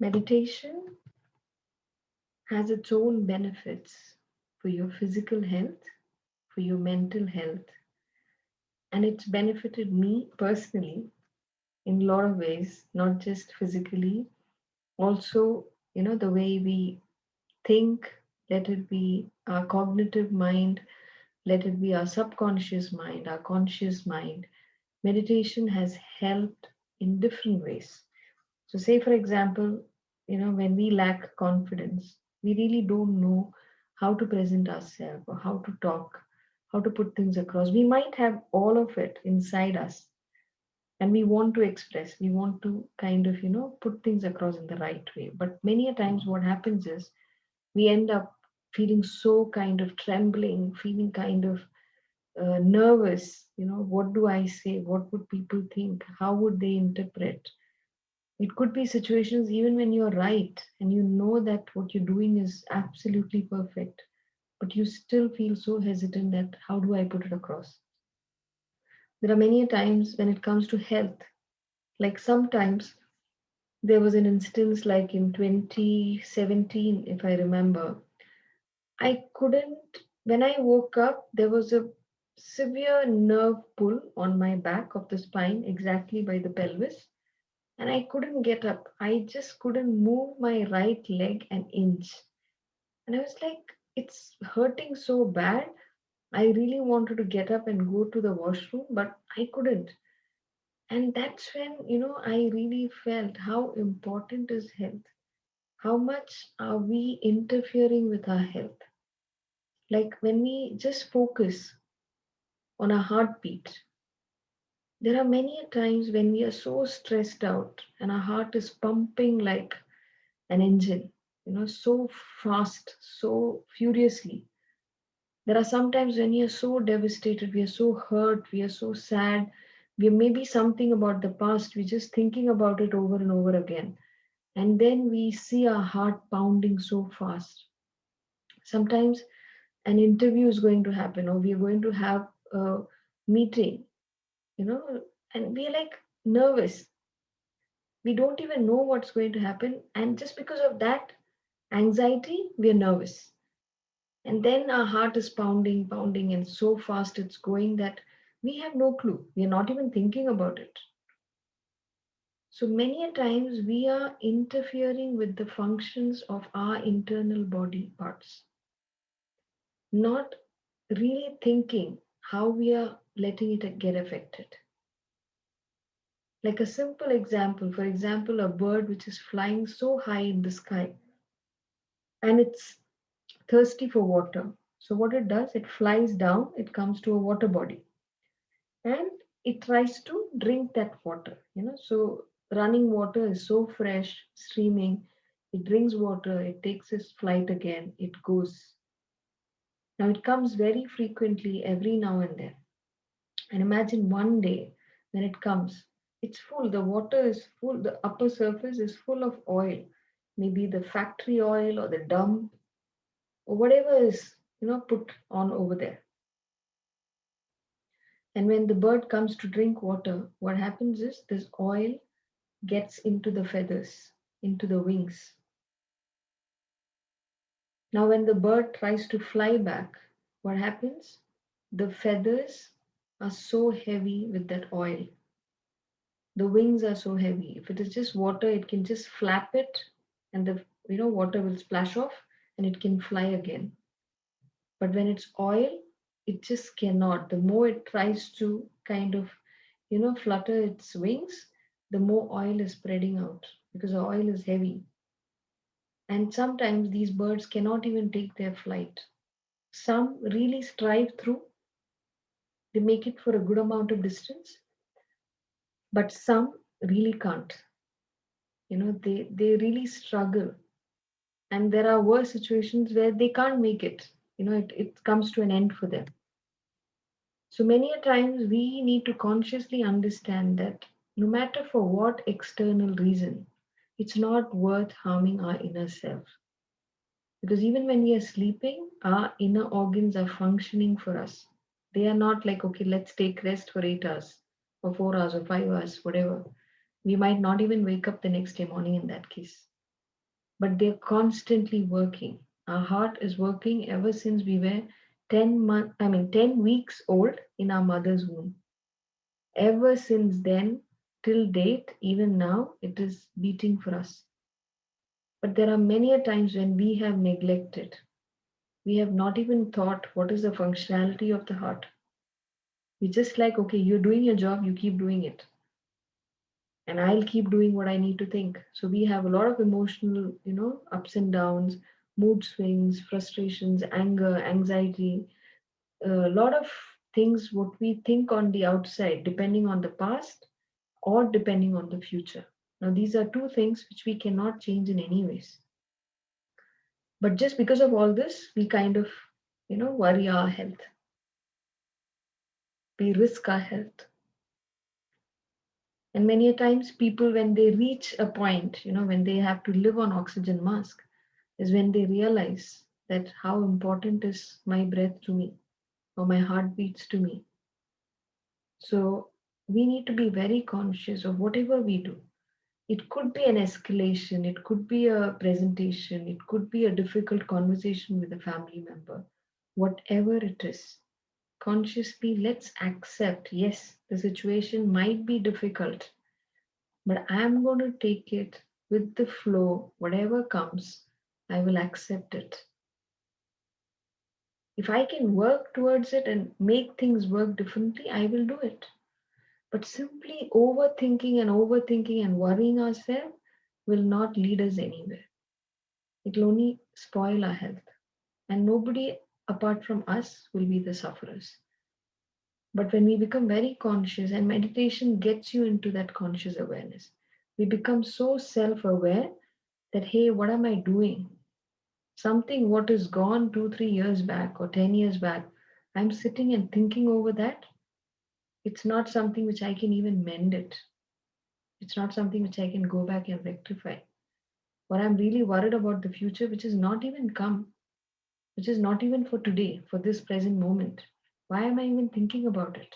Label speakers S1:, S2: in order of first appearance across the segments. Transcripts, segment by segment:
S1: Meditation has its own benefits for your physical health, for your mental health, and it's benefited me personally in a lot of ways, not just physically, also, the way we think, let it be our cognitive mind, let it be our subconscious mind, our conscious mind. Meditation has helped in different ways. So, say for example, when we lack confidence, we really don't know how to present ourselves or how to talk, how to put things across. We might have all of it inside us and we want to express, we want to kind of, put things across in the right way. But many a times, what happens is we end up feeling so kind of trembling, feeling kind of nervous. What do I say? What would people think? How would they interpret? It could be situations even when you're right and you know that what you're doing is absolutely perfect, but you still feel so hesitant that how do I put it across? There are many times when it comes to health, like sometimes there was an instance like in 2017, if I remember, I couldn't, when I woke up, there was a severe nerve pull on my back of the spine, exactly by the pelvis, and I couldn't get up. I just couldn't move my right leg an inch. And I was like, it's hurting so bad. I really wanted to get up and go to the washroom, but I couldn't. And that's when, I really felt how important is health. How much are we interfering with our health? Like when we just focus on our heartbeat, there are many times when we are so stressed out and our heart is pumping like an engine, so fast, so furiously. There are sometimes when we are so devastated, we are so hurt, we are so sad, we are maybe something about the past, we're just thinking about it over and over again. And then we see our heart pounding so fast. Sometimes an interview is going to happen, or we are going to have a meeting, you know, and we are like nervous. We don't even know what's going to happen. And just because of that anxiety, we are nervous. And then our heart is pounding, pounding, and so fast it's going that we have no clue. We are not even thinking about it. So many a times we are interfering with the functions of our internal body parts, not really thinking how we are letting it get affected. Like a simple example, for example, a bird which is flying so high in the sky and it's thirsty for water. So, what it does, it flies down, it comes to a water body and it tries to drink that water. So running water is so fresh, streaming. It drinks water, it takes its flight again, it goes. Now it comes very frequently every now and then. And imagine one day when it comes, it's full, the water is full, the upper surface is full of oil, maybe the factory oil or the dump or whatever is put on over there. And when the bird comes to drink water, what happens is this oil gets into the feathers, into the wings. Now, when the bird tries to fly back, what happens? The feathers are so heavy with that oil. The wings are so heavy. If it is just water, it can just flap it and the water will splash off and it can fly again. But when it's oil, it just cannot. The more it tries to kind of, flutter its wings, the more oil is spreading out because the oil is heavy. And sometimes these birds cannot even take their flight. Some really strive through, they make it for a good amount of distance, but some really can't. They really struggle. And there are worse situations where they can't make it. It comes to an end for them. So many a times we need to consciously understand that no matter for what external reason, it's not worth harming our inner self. Because even when we are sleeping, our inner organs are functioning for us. They are not like, okay, let's take rest for 8 hours or 4 hours or 5 hours, whatever. We might not even wake up the next day morning in that case. but they're constantly working. Our heart is working ever since we were 10 weeks old in our mother's womb. Ever since then, till date, even now, it is beating for us. But there are many a times when we have neglected. We have not even thought what is the functionality of the heart. We just like, okay, you're doing your job, you keep doing it. And I'll keep doing what I need to think. So we have a lot of emotional, ups and downs, mood swings, frustrations, anger, anxiety, a lot of things what we think on the outside, depending on the past or depending on the future. Now, these are two things which we cannot change in any ways. But just because of all this, we kind of, worry our health. We risk our health. And many a times people, when they reach a point, when they have to live on oxygen mask, is when they realize that how important is my breath to me or my heartbeats to me. So we need to be very conscious of whatever we do. It could be an escalation, it could be a presentation, it could be a difficult conversation with a family member. Whatever it is, consciously let's accept, yes, the situation might be difficult, but I'm going to take it with the flow. Whatever comes, I will accept it. If I can work towards it and make things work differently, I will do it. But simply overthinking and worrying ourselves will not lead us anywhere. It will only spoil our health. And nobody apart from us will be the sufferers. But when we become very conscious, and meditation gets you into that conscious awareness, we become so self aware that, hey, what am I doing? Something what is gone 2, 3 years back or 10 years back, I'm sitting and thinking over that. It's not something which I can even mend it. It's not something which I can go back and rectify. Or I'm really worried about the future, which is not even come, which is not even for today, for this present moment. Why am I even thinking about it?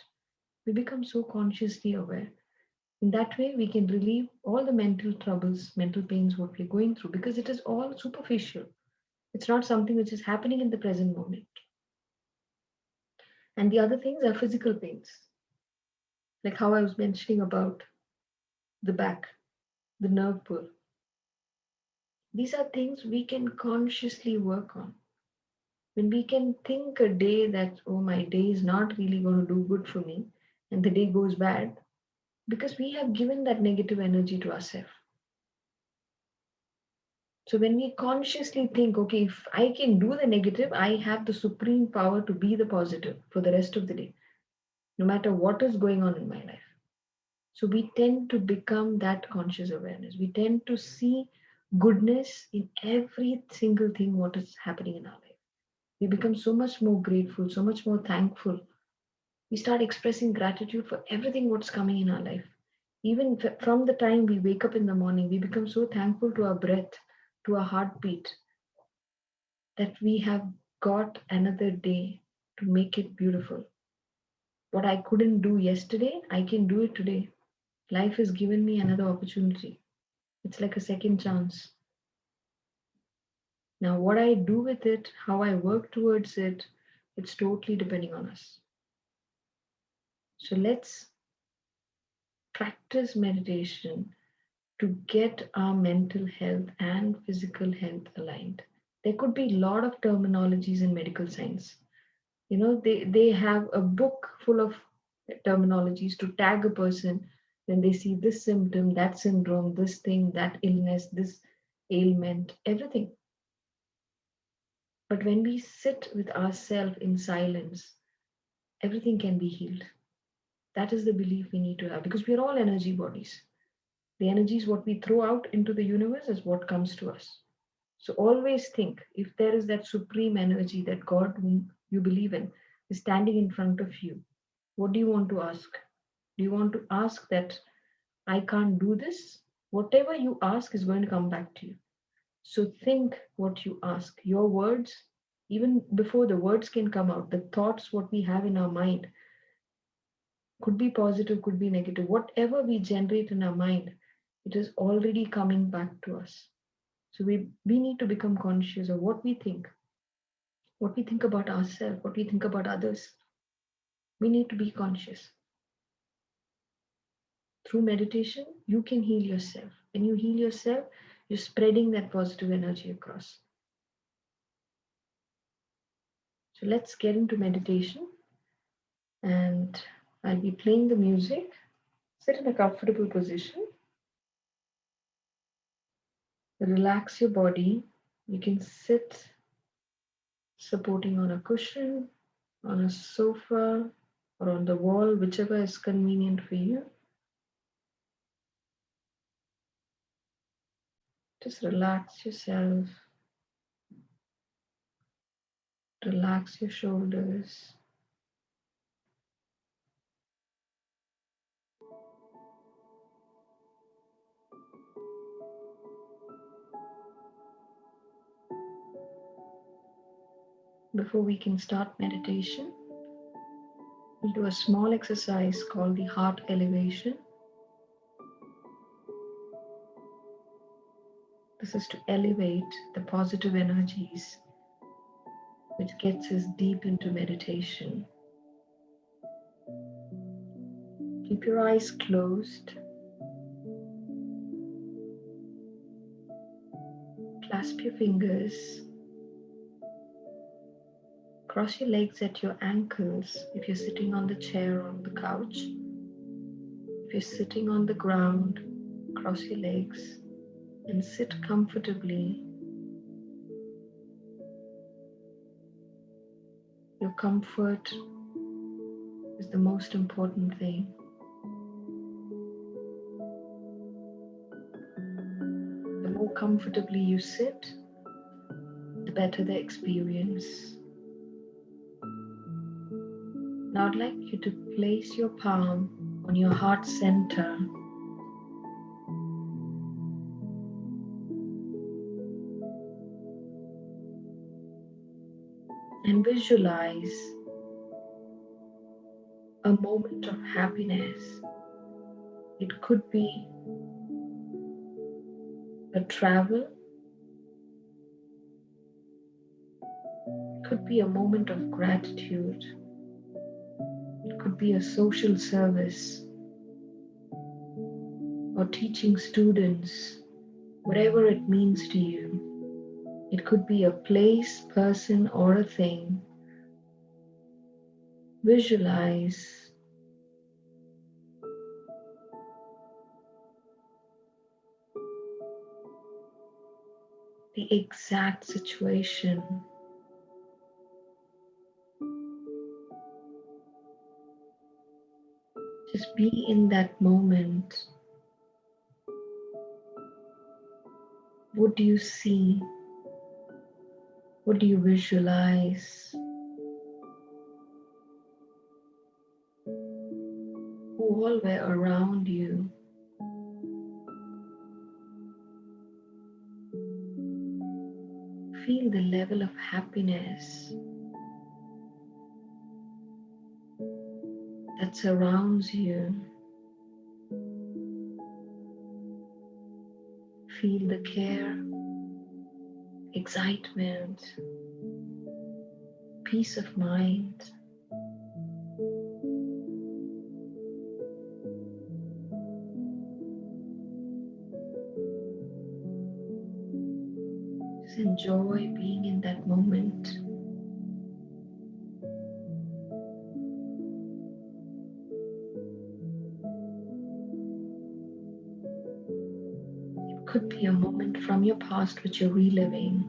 S1: We become so consciously aware. In that way, we can relieve all the mental troubles, mental pains, what we're going through, because it is all superficial. It's not something which is happening in the present moment. And the other things are physical pains, like how I was mentioning about the back, the nerve pull. These are things we can consciously work on. When we can think a day that, oh, my day is not really going to do good for me, and the day goes bad, because we have given that negative energy to ourselves. So when we consciously think, okay, if I can do the negative, I have the supreme power to be the positive for the rest of the day, no matter what is going on in my life. So we tend to become that conscious awareness. We tend to see goodness in every single thing what is happening in our life. We become so much more grateful, so much more thankful. We start expressing gratitude for everything what's coming in our life. Even from the time we wake up in the morning, we become so thankful to our breath, to our heartbeat, that we have got another day to make it beautiful. What I couldn't do yesterday, I can do it today. Life has given me another opportunity. It's like a second chance. Now, what I do with it, how I work towards it, it's totally depending on us. So let's practice meditation to get our mental health and physical health aligned. There could be a lot of terminologies in medical science. They have a book full of terminologies to tag a person when they see this symptom, that syndrome, this thing, that illness, this ailment, everything. But when we sit with ourselves in silence, everything can be healed. That is the belief we need to have, because we are all energy bodies. The energy is what we throw out into the universe is what comes to us. So always think, if there is that supreme energy, that God whom you believe in is standing in front of you, what do you want to ask? Do you want to ask that I can't do this? Whatever you ask is going to come back to you. So think what you ask. Your words, even before the words can come out, the thoughts what we have in our mind could be positive, could be negative. Whatever we generate in our mind, it is already coming back to us. So we need to become conscious of what we think about ourselves, what we think about others. We need to be conscious. Through meditation, you can heal yourself. When you heal yourself, you're spreading that positive energy across. So let's get into meditation, and I'll be playing the music. Sit in a comfortable position. Relax your body. You can sit supporting on a cushion, on a sofa, or on the wall, whichever is convenient for you. Just relax yourself. Relax your shoulders. Before we can start meditation, we'll do a small exercise called the heart elevation. This is to elevate the positive energies, which gets us deep into meditation. Keep your eyes closed. Clasp your fingers. Cross your legs at your ankles if you're sitting on the chair or on the couch. If you're sitting on the ground, cross your legs and sit comfortably. Your comfort is the most important thing. The more comfortably you sit, the better the experience. Now I'd like you to place your palm on your heart center. And visualize a moment of happiness. It could be a travel, it could be a moment of gratitude, it could be a social service or teaching students, whatever it means to you. It could be a place, person, or a thing. Visualize the exact situation. Just be in that moment. What do you see? What do you visualize? Who all were around you? Feel the level of happiness that surrounds you. Feel the care, excitement, peace of mind. Just enjoy being in that moment. It could be a moment from your past which you're reliving,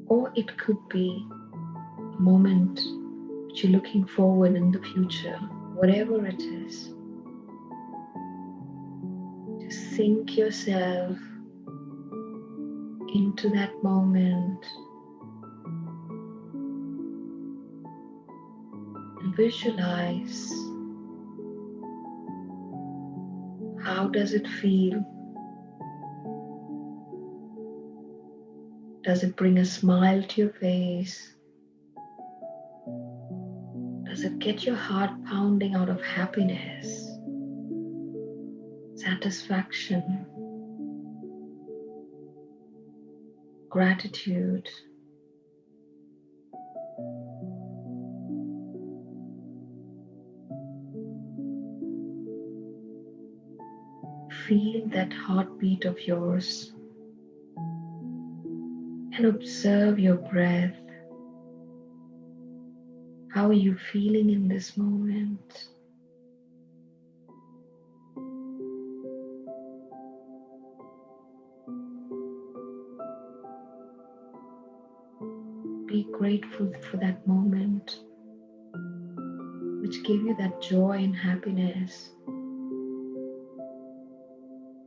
S1: or it could be a moment which you're looking forward in the future. Whatever it is, just sink yourself into that moment and visualize how does it feel. Does it bring a smile to your face? Does it get your heart pounding out of happiness, satisfaction? gratitude. Feel that heartbeat of yours and observe your breath. How are you feeling in this moment? Be grateful for that moment which gave you that joy and happiness.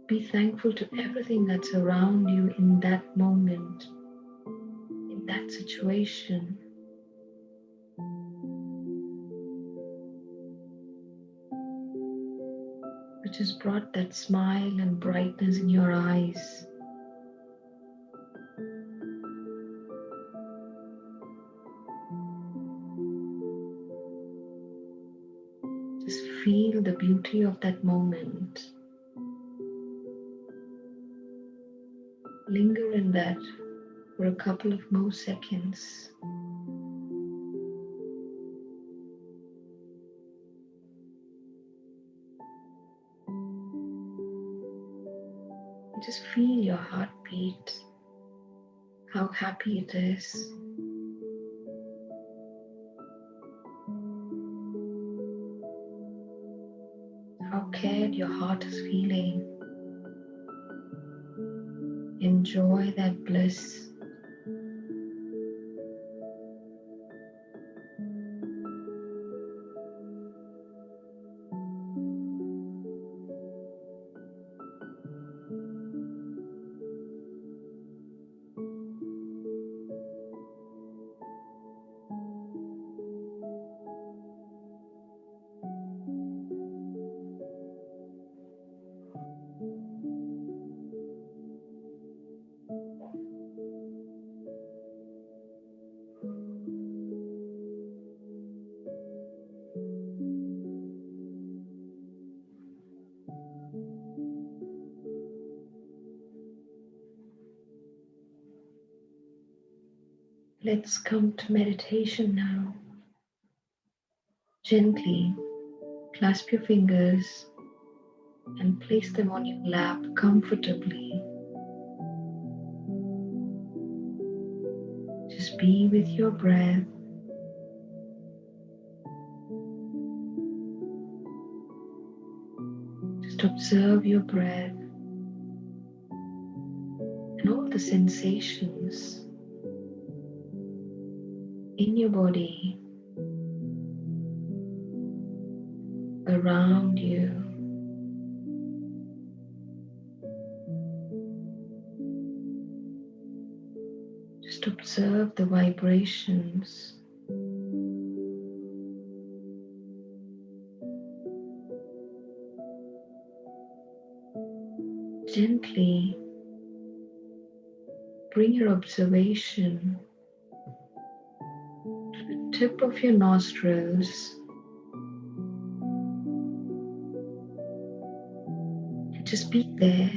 S1: Be thankful to everything that's around you in that moment, in that situation. Which has brought that smile and brightness in your eyes. Just feel the beauty of that moment. Linger in that for a couple of more seconds. Just feel your heartbeat, how happy it is. How cared your heart is feeling. Enjoy that bliss. Let's come to meditation now. Gently clasp your fingers and place them on your lap comfortably. Just be with your breath. Just observe your breath and all the sensations in your body, around you. Just observe the vibrations. Gently bring your observation to the tip of your nostrils and just be there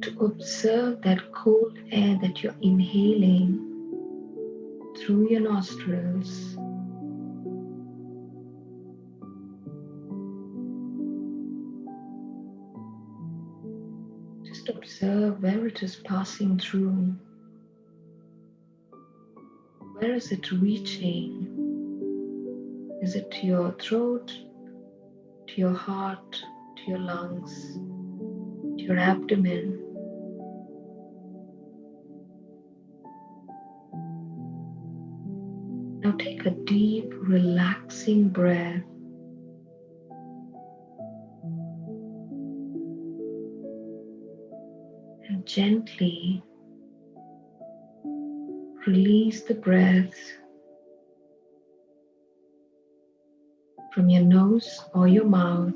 S1: to observe that cold air that you're inhaling through your nostrils. Just observe where it is passing through. Where is it reaching? Is it to your throat, to your heart, to your lungs, to your abdomen? Now take a deep, relaxing breath. And gently release the breath from your nose or your mouth.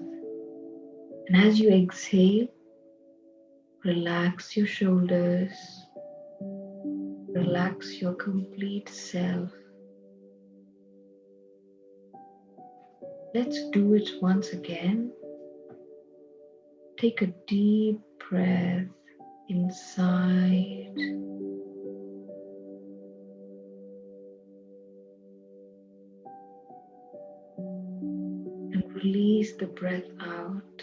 S1: And as you exhale, relax your shoulders, relax your complete self. Let's do it once again. Take a deep breath inside and release the breath out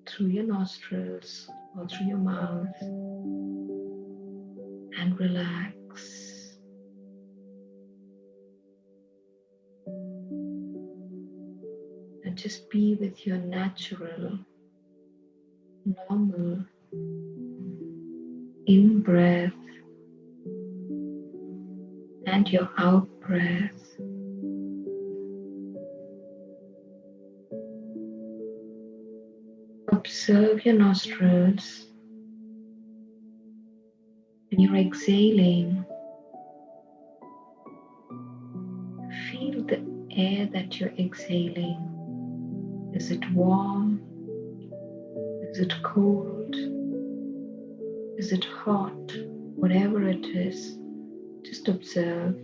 S1: through your nostrils or through your mouth and relax. And just be with your natural, normal in breath and your out breath. Observe your nostrils. When you're exhaling, feel the air that you're exhaling. Is it warm? Is it cold? Is it hot? Whatever it is, just observe.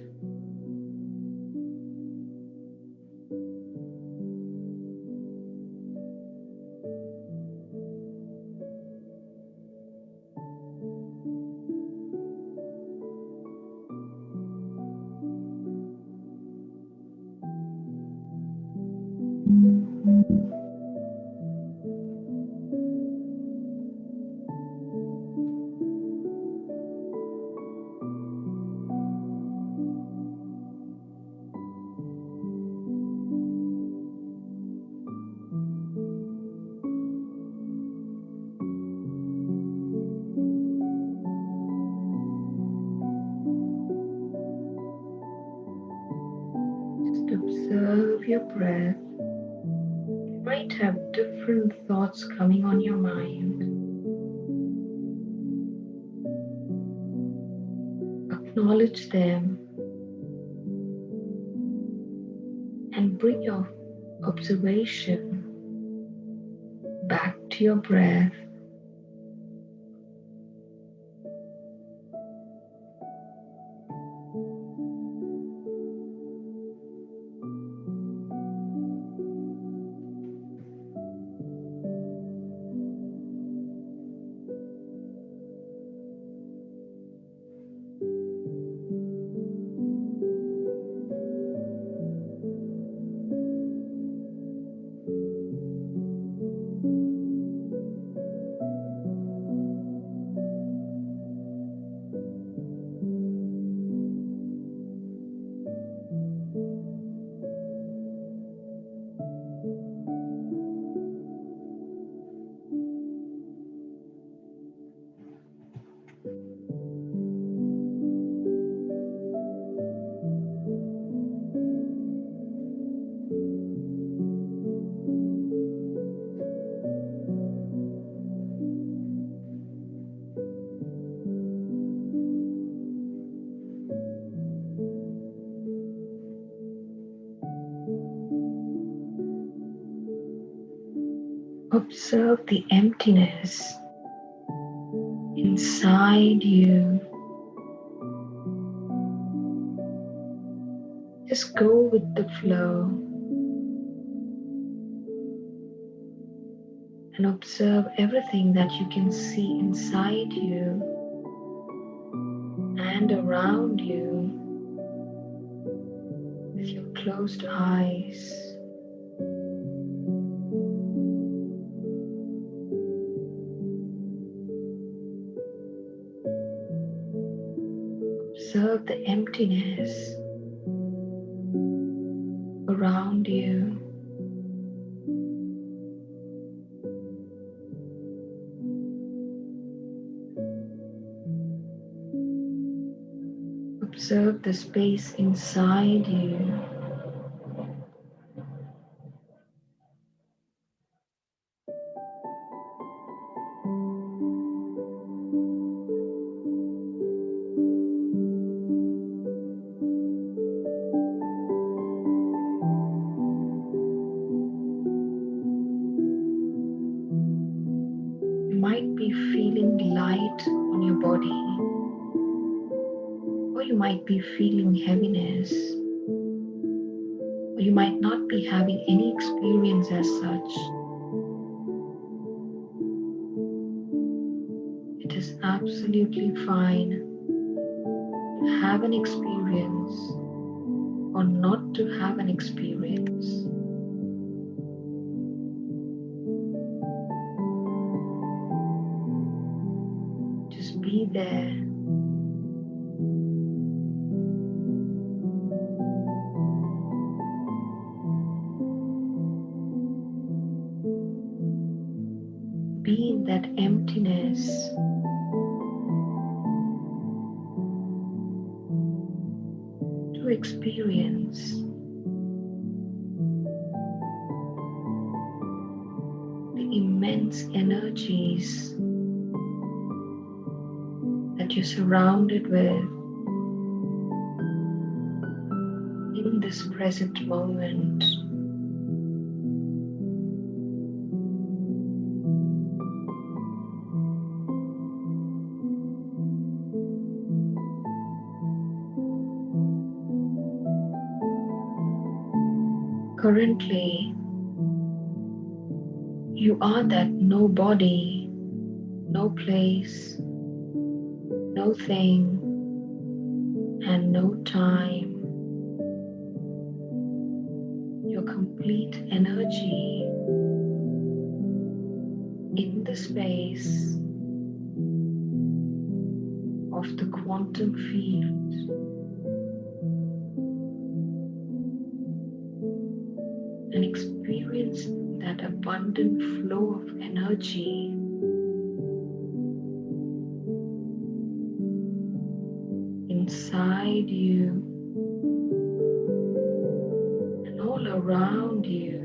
S1: Just observe your breath. You might have different thoughts coming on your mind. Acknowledge them and bring your observation back to your breath. Observe the emptiness inside you. Just go with the flow and observe everything that you can see inside you and around you with your closed eyes. Observe the emptiness around you. Observe the space inside you. You might be feeling light on your body, or you might be feeling heaviness, or you might not be having any experience as such. It is absolutely fine to have an experience or not to have an experience. Just be there. Be in that emptiness. To experience the immense energies that you're surrounded with in this present moment. Currently, you are that no body, no place, no thing, and no time. Your complete energy in the space of the quantum field. And experience that abundant flow of energy inside you and all around you.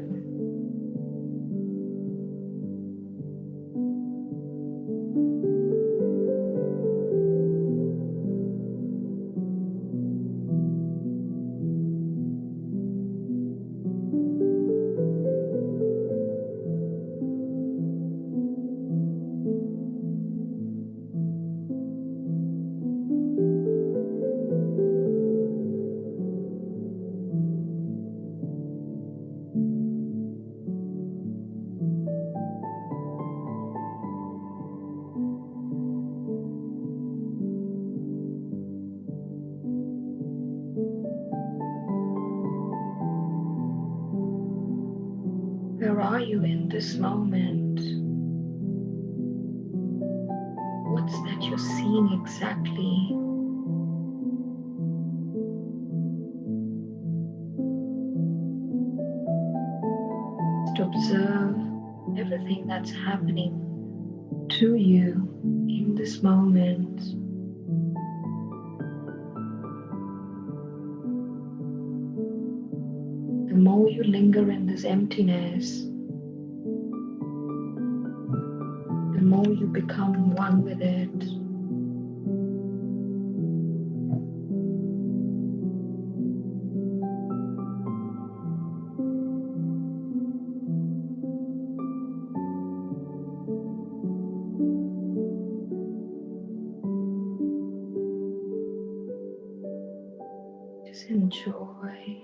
S1: Where are you in this moment? What's that you're seeing exactly? Just observe everything that's happening to you in this moment. The more you linger in this emptiness, the more you become one with it. Just enjoy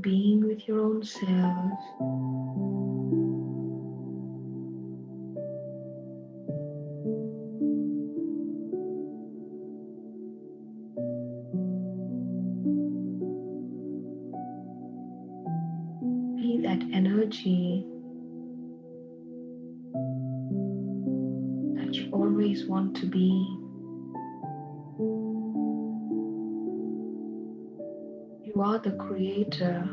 S1: being with your own self. Be that energy that you always want to be. You are the creator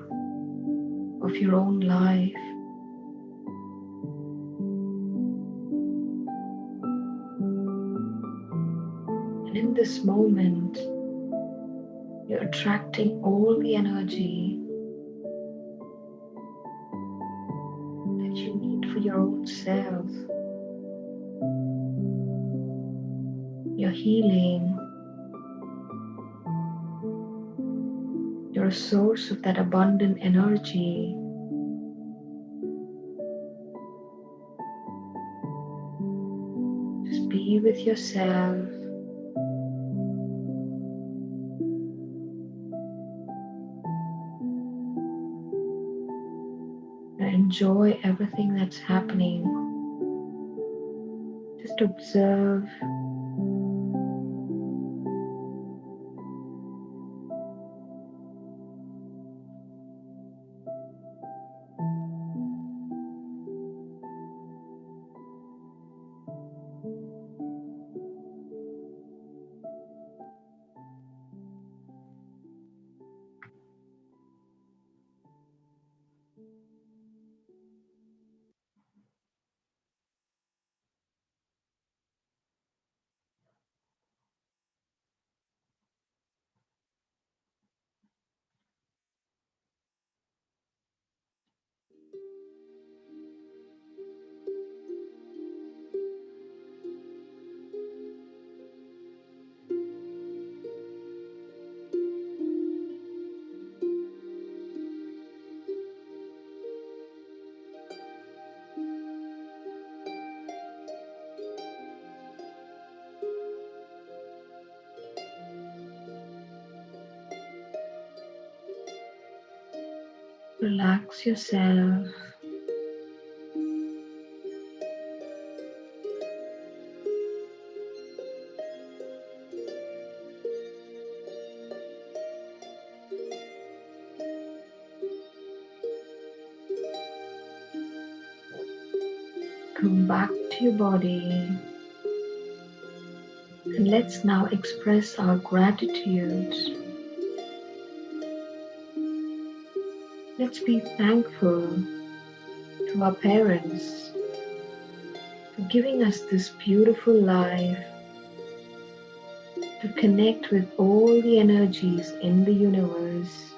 S1: of your own life. And in this moment, you're attracting all the energy that you need for your own self. You're healing. You're a source of that abundant energy. Just be with yourself. And enjoy everything that's happening. Just Just observe Relax yourself. Come back to your body. And let's now express our gratitude. Let's be thankful to our parents for giving us this beautiful life to connect with all the energies in the universe.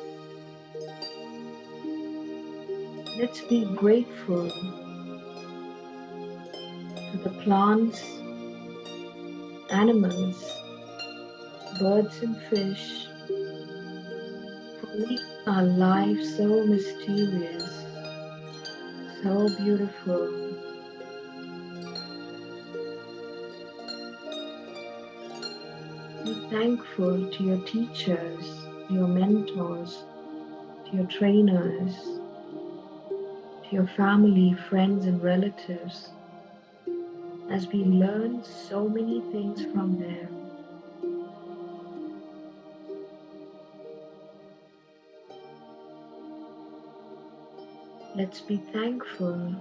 S1: Let's be grateful to the plants, animals, birds and fish for making our life so mysterious, so beautiful. Be thankful to your teachers, to your mentors, to your trainers, to your family, friends and relatives, as we learn so many things from them. Let's be thankful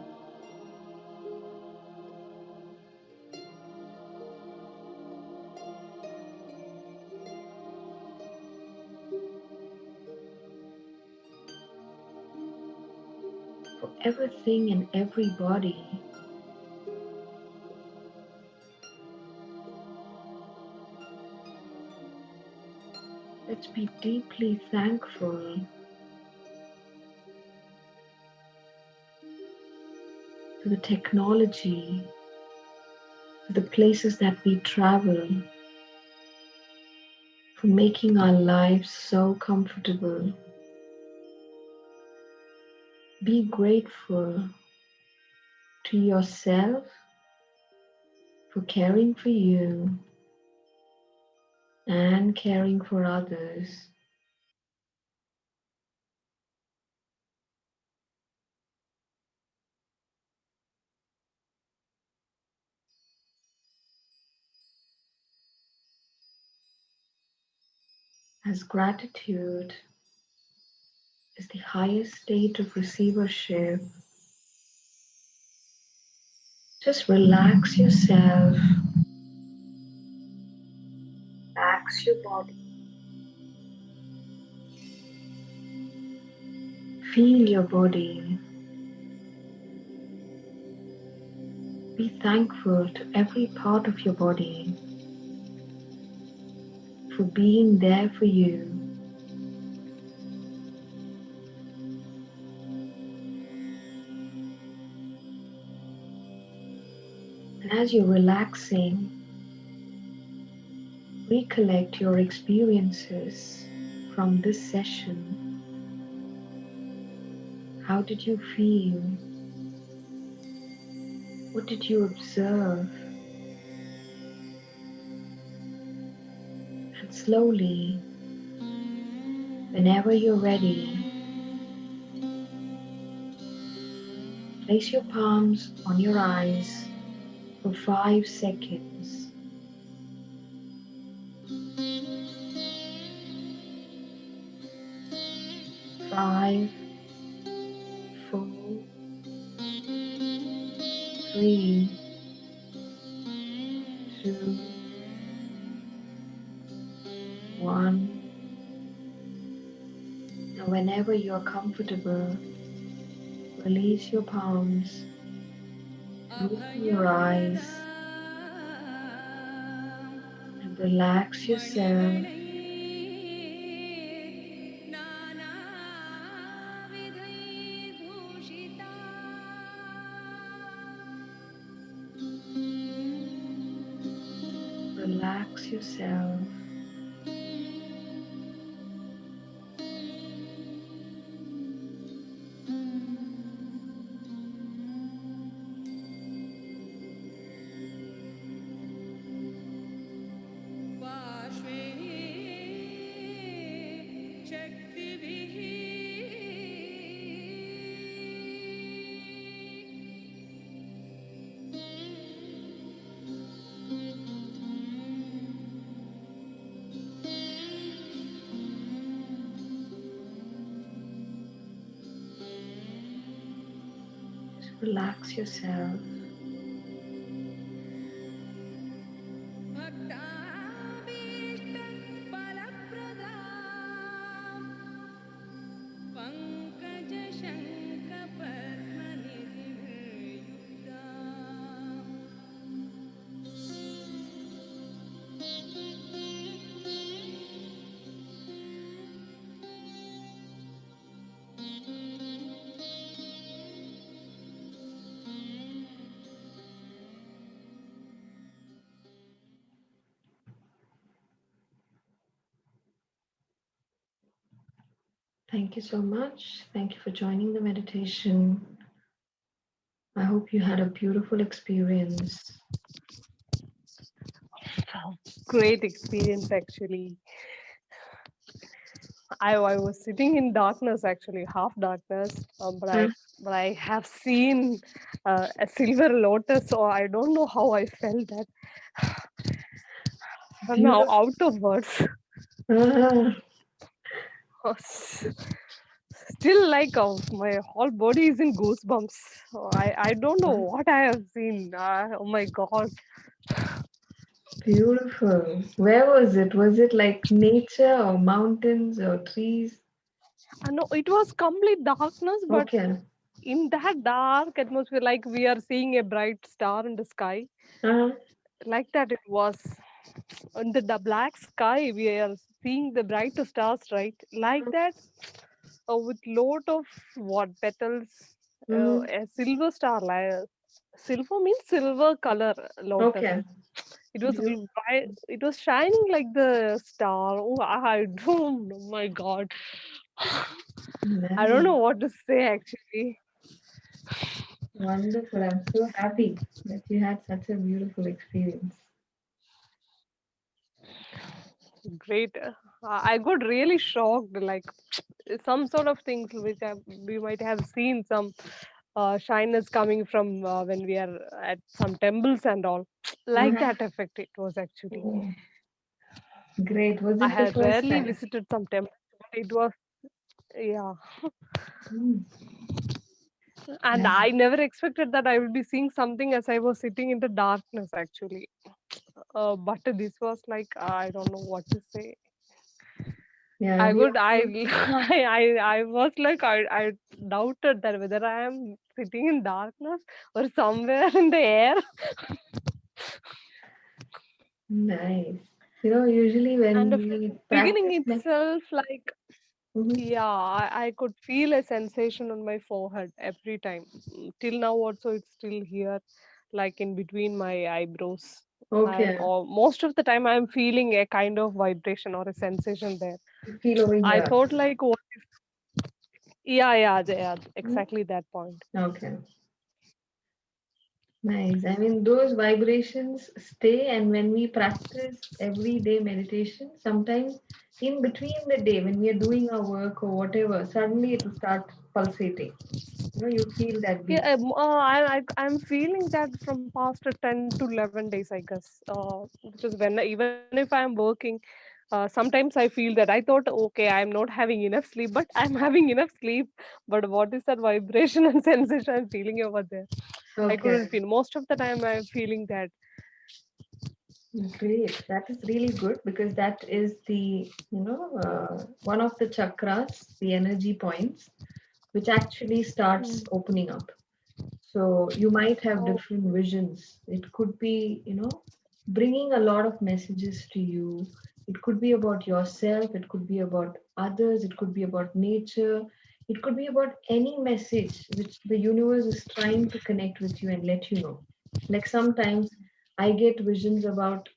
S1: for everything and everybody. Let's be deeply thankful to the technology, to the places that we travel, for making our lives so comfortable. Be grateful to yourself for caring for you and caring for others. As gratitude is the highest state of receivership, just relax yourself, relax your body, feel your body. Be thankful to every part of your body for being there for you. And as you're relaxing, recollect your experiences from this session. How did you feel? What did you observe? And slowly, whenever you're ready, place your palms on your eyes, for 5 seconds. 5, 4, 3, 2, 1. And whenever you're comfortable, release your palms, open your eyes, and relax yourself. Relax yourself. Just relax yourself. Thank you so much. Thank you for joining the meditation. I hope you had a beautiful experience.
S2: Great experience, actually. I was sitting in darkness, actually, half darkness,
S1: Huh?
S2: but I have seen a silver lotus, so I don't know how I felt that. I'm now
S1: Beautiful.
S2: out of words.
S1: Ah,
S2: Still, like my whole body is in goosebumps. So I don't know what I have seen. Oh my god!
S1: beautiful. Where was it? Was it like nature or mountains or trees?
S2: No, it was complete darkness, but
S1: Okay.
S2: in that dark atmosphere, like we are seeing a bright star in the sky,
S1: Uh,
S2: like that it was. Under the black sky, we are seeing the brighter stars, right? Like that, with lot of what petals,
S1: mm,
S2: a silver star, like silver means silver color lotus.
S1: okay.
S2: It was
S1: Beautiful.
S2: bright, it was shining like the star. Oh, I don't know, my god. I don't
S1: Nice.
S2: know what to say, actually.
S1: Wonderful. I'm so happy that you had such a beautiful experience.
S2: Great. I got really shocked, like some sort of things which we might have seen some shyness coming from when we are at some temples and all. Like
S1: Uh-huh.
S2: that effect it was, actually.
S1: Oh, great. Was
S2: I
S1: it the
S2: had
S1: first
S2: rarely
S1: time?
S2: visited some temples, but it was, yeah.
S1: Mm,
S2: And
S1: nice.
S2: I never expected that I would be seeing something as I was sitting in the darkness, actually. But this was like, I don't know what to say.
S1: Yeah,
S2: I
S1: we
S2: would, I,
S1: also.
S2: I was like, I doubted that whether I am sitting in darkness or somewhere in the air.
S1: Nice. Usually
S2: And
S1: when
S2: from
S1: we
S2: beginning
S1: practice
S2: itself, like,
S1: mhm.
S2: yeah, I could feel a sensation on my forehead every time. Till now, also, it's still here, like in between my eyebrows. And
S1: Okay,
S2: most of the time, I'm feeling a kind of vibration or a sensation there.
S1: you feel over
S2: I
S1: here.
S2: thought, like, what if, yeah,
S1: Mhm.
S2: exactly that point.
S1: Okay, nice. I mean, those vibrations stay, and when we practice everyday meditation, sometimes in between the day, when we are doing our work or whatever, suddenly it will start pulsating. You feel that
S2: Yeah,
S1: beat.
S2: I'm feeling that from past 10 to 11 days, I guess. Because when even if I'm working, sometimes I feel that I thought, okay, I'm not having enough sleep, but I'm having enough sleep. But what is that vibration and sensation I'm feeling over there? I couldn't
S1: Okay.
S2: feel. Most of the time, I'm feeling that.
S1: Great. That is really good because that is the, one of the chakras, the energy points, which actually starts
S2: Mm.
S1: opening up. So you might have
S2: Oh,
S1: different visions. It could be, bringing a lot of messages to you. It could be about yourself. It could be about others. It could be about nature. It could be about any message which the universe is trying to connect with you and let you know. Like sometimes I get visions about,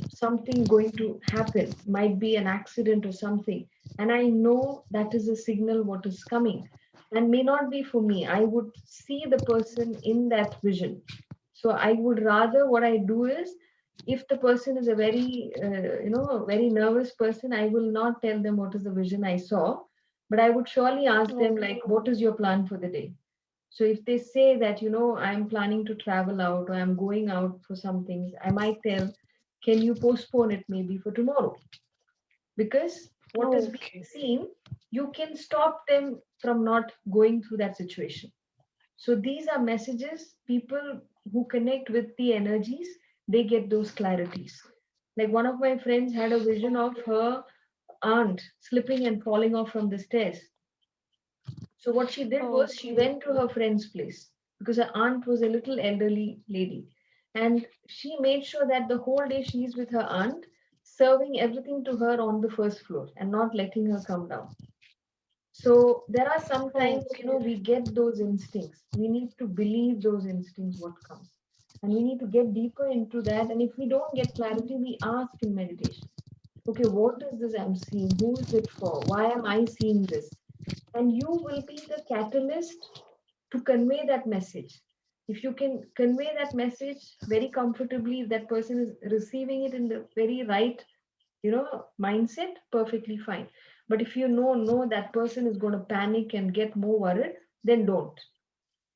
S1: something going to happen, might be an accident or something. And I know that is a signal what is coming and may not be for me. I would see the person in that vision. So I would rather what I do is if the person is a very, a very nervous person, I will not tell them what is the vision I saw, but I would surely ask them,
S2: okay.
S1: like, what is your plan for the day? So if they say that, I'm planning to travel out or I'm going out for some things, I might tell, can you postpone it maybe for tomorrow? Because what is being
S2: Okay.
S1: seen, you can stop them from not going through that situation. So these are messages, people who connect with the energies, they get those clarities. Like one of my friends had a vision of her aunt slipping and falling off from the stairs. So what she did was she
S2: Okay.
S1: went to her friend's place because her aunt was a little elderly lady. And she made sure that the whole day she is with her aunt, serving everything to her on the first floor and not letting her come down. So there are sometimes,
S2: Okay.
S1: we get those instincts. We need to believe those instincts, what comes. And we need to get deeper into that. And if we don't get clarity, we ask in meditation, okay, what is this I'm seeing? Who is it for? Why am I seeing this? And you will be the catalyst to convey that message. If you can convey that message very comfortably, if that person is receiving it in the very right, mindset, perfectly fine. But if you know, no, that person is going to panic and get more worried, then don't.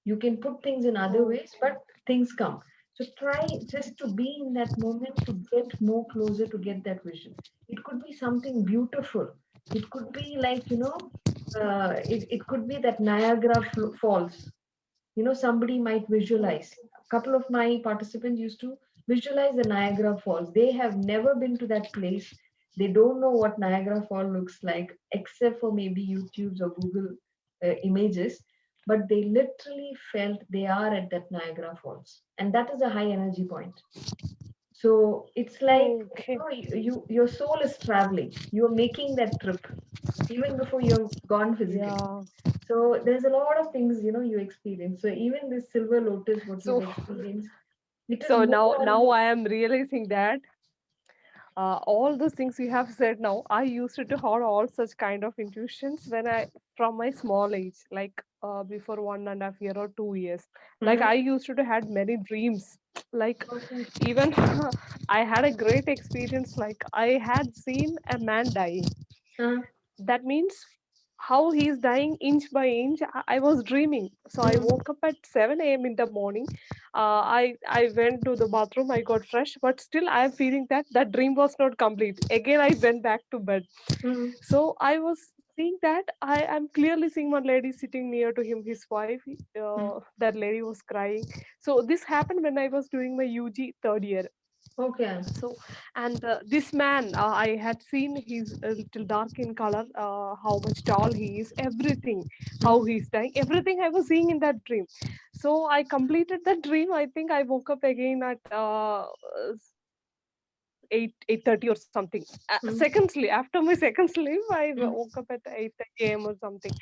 S1: You can put things in other ways,
S2: Okay.
S1: but things come. So try just to be in that moment to get more closer to get that vision. It could be something beautiful. It could be like, it could be that Niagara Falls. Somebody might visualize. A couple of my participants used to visualize the Niagara Falls. They have never been to that place. They don't know what Niagara Falls looks like, except for maybe YouTube's or Google images. But they literally felt they are at that Niagara Falls, and that is a high energy point. So it's like,
S2: Okay.
S1: your soul is traveling. You're making that trip even before you're gone physically.
S2: Yeah.
S1: So there's a lot of things, you experience. So even this silver lotus, what you've
S2: So
S1: experienced, it is
S2: so
S1: more on
S2: now
S1: the.
S2: I am realizing that all those things you have said now, I used to have all such kind of intuitions when I from my small age, like before 1.5 year or 2 years. Like
S1: Mhm.
S2: I used to had many dreams. Like
S1: Okay.
S2: even I had a great experience. Like I had seen a man dying.
S1: Uh,
S2: That means how he's dying inch by inch. I was dreaming. So I
S1: mm,
S2: woke up at 7 a.m. in the morning. I went to the bathroom. I got fresh, but still I am feeling that that dream was not complete. Again, I went back to bed.
S1: mm,
S2: So I was seeing that I am clearly seeing one lady sitting near to him, his wife.
S1: mm.
S2: That lady was crying. So this happened when I was doing my UG third year.
S1: Okay.
S2: So and this man, I had seen he's a little dark in color, how much tall he is, everything, how
S1: Mm,
S2: he's dying, everything I was seeing in that dream. So I completed that dream. I think I woke up again at 8:30 or something.
S1: mm,
S2: Second sleep, after my second sleep, I
S1: mm,
S2: woke up at 8 a.m. or something.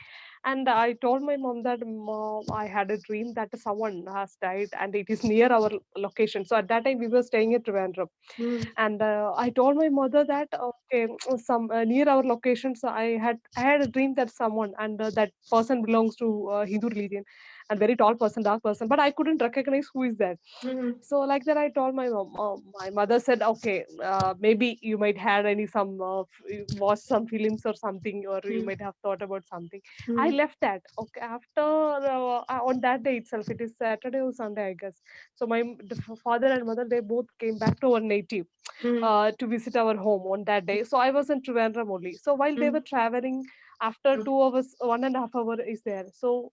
S2: And I told my mom that, mom, I had a dream that someone has died and it is near our location. So at that time we were staying at Trivandrum.
S1: mm,
S2: And I told my mother that, okay, some near our location. So I had a dream that someone, and that person belongs to Hindu religion. and very tall person, dark person, but I couldn't recognize who is that.
S1: Mhm.
S2: So like that I told my mom. My mother said, okay, maybe you might had any some watch some films or something, or you
S1: Mhm.
S2: might have thought about something. I
S1: Mhm.
S2: left that. Okay, after on that day itself, it is Saturday or Sunday, I guess. So my father and mother, they both came back to our native
S1: Mhm.
S2: to visit our home on that day. So I was in Trivandrum only. So while they were
S1: Mhm.
S2: traveling, after 2 hours, 1.5 hour is there. So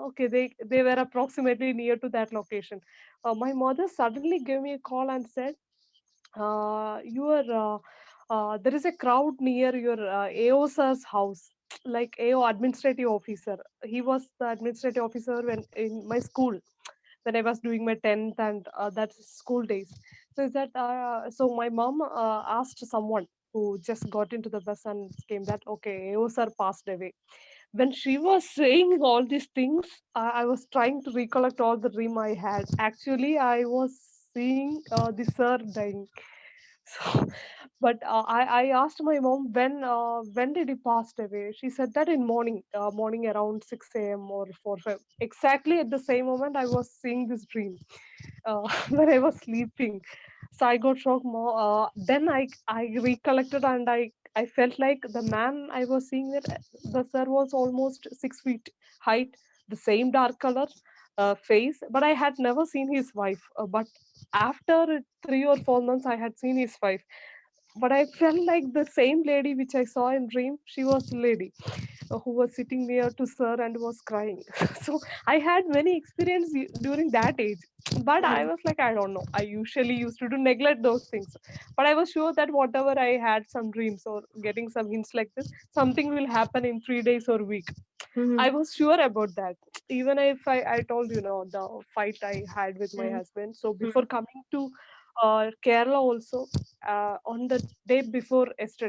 S2: okay, they were approximately near to that location. My mother suddenly gave me a call and said, your there is a crowd near your AO's house, like AO administrative officer. He was the administrative officer when in my school, when I was doing my 10th and that school days. So is that so my mom asked someone who just got into the bus and came that, okay, AO sir passed away. When she was saying all these things, I was trying to recollect all the dream I had. Actually, I was seeing the sir dying. So, but I asked my mom when did he passed away. She said that in morning around 6 a.m. or 4 5. Exactly at the same moment I was seeing this dream when I was sleeping. So I got shocked more. Then I recollected and I felt like the man I was seeing there, the sir was almost 6 feet height, the same dark color face, but I had never seen his wife. But after 3 or 4 months, I had seen his wife. But I felt like the same lady which I saw in dream, she was the lady who was sitting near to sir and was crying. So I had many experience during that age. But I
S1: Mhm.
S2: was like, I don't know. I usually used to do neglect those things. But I was sure that whatever I had some dreams or getting some hints like this, something will happen in 3 days or week. I
S1: Mhm.
S2: was sure about that. Even if I told you know the fight I had with my
S1: Mhm.
S2: husband. So before
S1: Mhm.
S2: coming to Kerala also, on the day before yesterday,